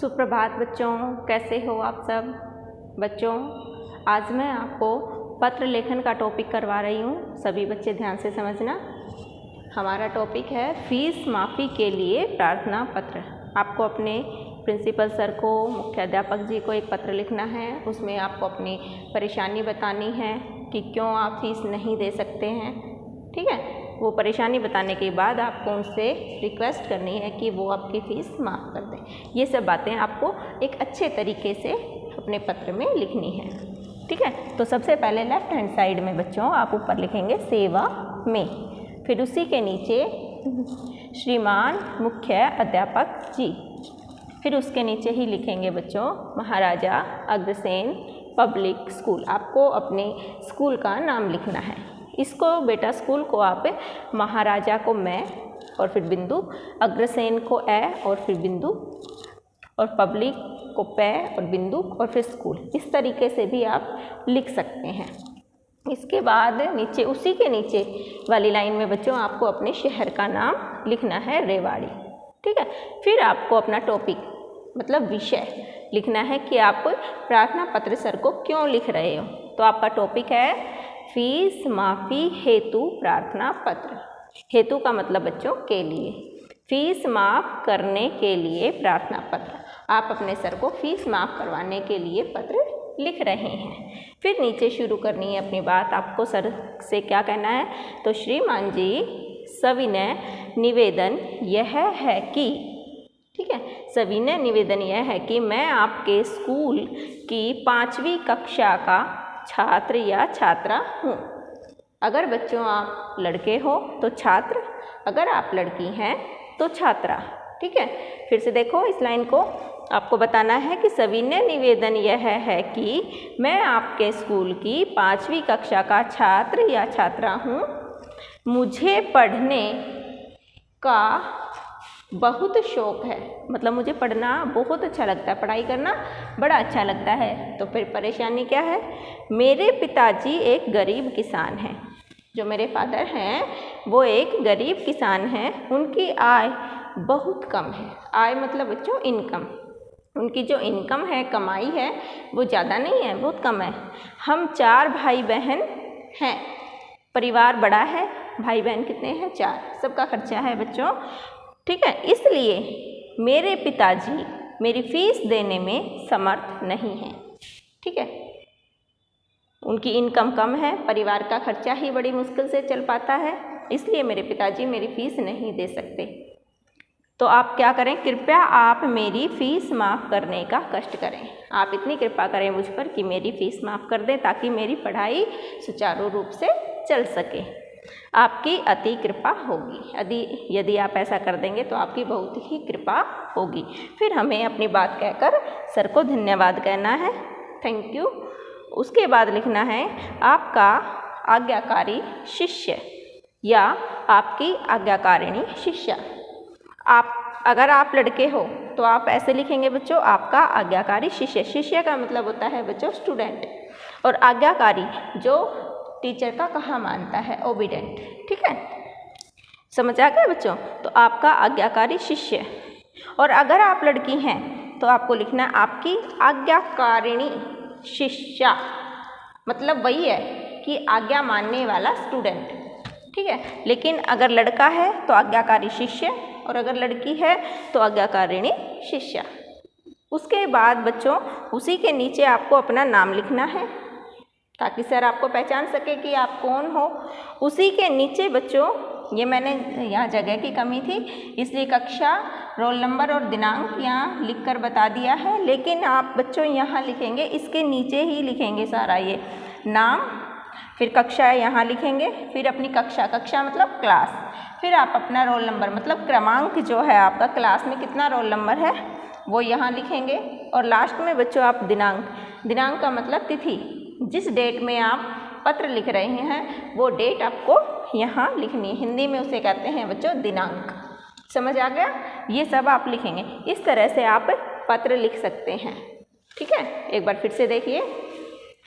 सुप्रभात बच्चों, कैसे हो आप सब बच्चों। आज मैं आपको पत्र लेखन का टॉपिक करवा रही हूँ। सभी बच्चे ध्यान से समझना। हमारा टॉपिक है फीस माफ़ी के लिए प्रार्थना पत्र। आपको अपने प्रिंसिपल सर को, मुख्याध्यापक जी को एक पत्र लिखना है। उसमें आपको अपनी परेशानी बतानी है कि क्यों आप फीस नहीं दे सकते हैं। ठीक है, वो परेशानी बताने के बाद आपको उनसे रिक्वेस्ट करनी है कि वो आपकी फ़ीस माफ़ कर दें। ये सब बातें आपको एक अच्छे तरीके से अपने पत्र में लिखनी है। ठीक है, तो सबसे पहले लेफ़्ट हैंड साइड में बच्चों आप ऊपर लिखेंगे सेवा में, फिर उसी के नीचे श्रीमान मुख्य अध्यापक जी, फिर उसके नीचे ही लिखेंगे बच्चों महाराजा अग्रसेन पब्लिक स्कूल। आपको अपने स्कूल का नाम लिखना है। इसको बेटा स्कूल को आप महाराजा को मैं और फिर बिंदु, अग्रसेन को ए और फिर बिंदु, और पब्लिक को पै और बिंदु और फिर स्कूल, इस तरीके से भी आप लिख सकते हैं। इसके बाद नीचे उसी के नीचे वाली लाइन में बच्चों आपको अपने शहर का नाम लिखना है, रेवाड़ी। ठीक है, फिर आपको अपना टॉपिक मतलब विषय लिखना है कि आप प्रार्थना पत्र सर को क्यों लिख रहे हो। तो आपका टॉपिक है फीस माफ़ी हेतु प्रार्थना पत्र। हेतु का मतलब बच्चों के लिए, फीस माफ़ करने के लिए प्रार्थना पत्र। आप अपने सर को फीस माफ़ करवाने के लिए पत्र लिख रहे हैं। फिर नीचे शुरू करनी है अपनी बात। आपको सर से क्या कहना है, तो श्रीमान जी सविनय निवेदन यह है कि, ठीक है, सविनय निवेदन यह है कि मैं आपके स्कूल की 5वीं कक्षा का छात्र या छात्रा हूँ। अगर बच्चों आप लड़के हो तो छात्र, अगर आप लड़की हैं तो छात्रा। ठीक है, फिर से देखो इस लाइन को, आपको बताना है कि सविनय निवेदन यह है कि मैं आपके स्कूल की 5वीं कक्षा का छात्र या छात्रा हूँ। मुझे पढ़ने का बहुत शौक़ है, मतलब मुझे पढ़ना बहुत अच्छा लगता है, पढ़ाई करना बड़ा अच्छा लगता है। तो फिर परेशानी क्या है, मेरे पिताजी एक गरीब किसान हैं। जो मेरे फादर हैं वो एक गरीब किसान हैं। उनकी आय बहुत कम है। आय मतलब बच्चों इनकम, उनकी जो इनकम है, कमाई है, वो ज़्यादा नहीं है, बहुत कम है। हम 4 भाई बहन हैं। परिवार बड़ा है, भाई बहन कितने हैं, 4। सबका खर्चा है बच्चों। ठीक है, इसलिए मेरे पिताजी मेरी फ़ीस देने में समर्थ नहीं हैं। ठीक है, उनकी इनकम कम है, परिवार का खर्चा ही बड़ी मुश्किल से चल पाता है, इसलिए मेरे पिताजी मेरी फ़ीस नहीं दे सकते। तो आप क्या करें, कृपया आप मेरी फ़ीस माफ़ करने का कष्ट करें। आप इतनी कृपा करें मुझ पर कि मेरी फ़ीस माफ़ कर दें ताकि मेरी पढ़ाई सुचारू रूप से चल सके। आपकी अति कृपा होगी। यदि आप ऐसा कर देंगे तो आपकी बहुत ही कृपा होगी। फिर हमें अपनी बात कहकर सर को धन्यवाद कहना है, थैंक यू। उसके बाद लिखना है आपका आज्ञाकारी शिष्य या आपकी आज्ञाकारिणी शिष्या। अगर आप लड़के हो तो आप ऐसे लिखेंगे बच्चों, आपका आज्ञाकारी शिष्य। शिष्य का मतलब होता है बच्चों स्टूडेंट, और आज्ञाकारी जो टीचर का कहा मानता है, ओबीडेंट। ठीक है, समझ आ गया बच्चों। तो आपका आज्ञाकारी शिष्य, और अगर आप लड़की हैं तो आपको लिखना है आपकी आज्ञाकारिणी शिष्या। मतलब वही है कि आज्ञा मानने वाला स्टूडेंट। ठीक है, लेकिन अगर लड़का है तो आज्ञाकारी शिष्य, और अगर लड़की है तो आज्ञाकारिणी शिष्या। उसके बाद बच्चों उसी के नीचे आपको अपना नाम लिखना है ताकि सर आपको पहचान सके कि आप कौन हो। उसी के नीचे बच्चों, ये मैंने यहाँ जगह की कमी थी इसलिए कक्षा, रोल नंबर और दिनांक यहाँ लिखकर बता दिया है, लेकिन आप बच्चों यहाँ लिखेंगे, इसके नीचे ही लिखेंगे सारा ये नाम, फिर कक्षा यहाँ लिखेंगे, फिर अपनी कक्षा मतलब क्लास, फिर आप अपना रोल नंबर मतलब क्रमांक जो है आपका, क्लास में कितना रोल नंबर है वो यहाँ लिखेंगे, और लास्ट में बच्चों आप दिनांक का मतलब तिथि, जिस डेट में आप पत्र लिख रहे हैं वो डेट आपको यहाँ लिखनी है। हिंदी में उसे कहते हैं बच्चों दिनांक। समझ आ गया, ये सब आप लिखेंगे। इस तरह से आप पत्र लिख सकते हैं। ठीक है, एक बार फिर से देखिए,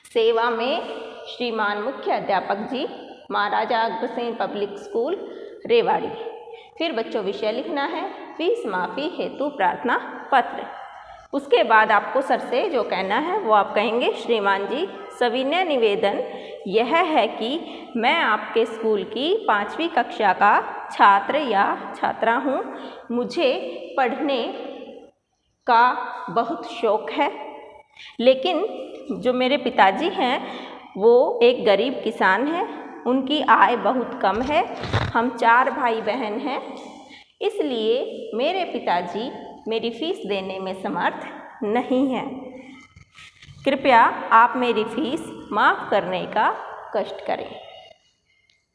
सेवा में श्रीमान मुख्य अध्यापक जी, महाराजा अग्रसेन पब्लिक स्कूल रेवाड़ी। फिर बच्चों विषय लिखना है फीस माफ़ी हेतु प्रार्थना पत्र। उसके बाद आपको सर से जो कहना है वो आप कहेंगे, श्रीमान जी सविनय निवेदन यह है कि मैं आपके स्कूल की 5वीं कक्षा का छात्र या छात्रा हूँ। मुझे पढ़ने का बहुत शौक़ है, लेकिन जो मेरे पिताजी हैं वो एक गरीब किसान हैं, उनकी आय बहुत कम है। हम 4 भाई बहन हैं, इसलिए मेरे पिताजी मेरी फ़ीस देने में समर्थ नहीं हैं। कृपया आप मेरी फ़ीस माफ़ करने का कष्ट करें।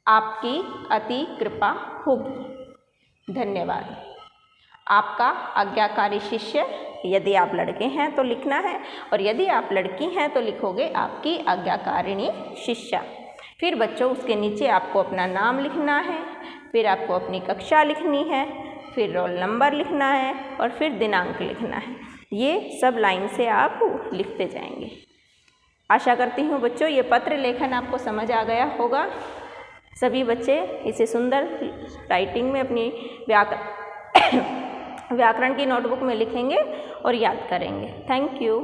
आपकी अति कृपा होगी। धन्यवाद। आपका आज्ञाकारी शिष्य, यदि आप लड़के हैं तो लिखना है, और यदि आप लड़की हैं तो लिखोगे आपकी आज्ञाकारिणी शिष्या। फिर बच्चों उसके नीचे आपको अपना नाम लिखना है, फिर आपको अपनी कक्षा लिखनी है, फिर रोल नंबर लिखना है और फिर दिनांक लिखना है। ये सब लाइन से आप लिखते जाएंगे। आशा करती हूँ बच्चों ये पत्र लेखन आपको समझ आ गया होगा। सभी बच्चे इसे सुंदर राइटिंग में अपनी व्याकरण की नोटबुक में लिखेंगे और याद करेंगे। Thank you.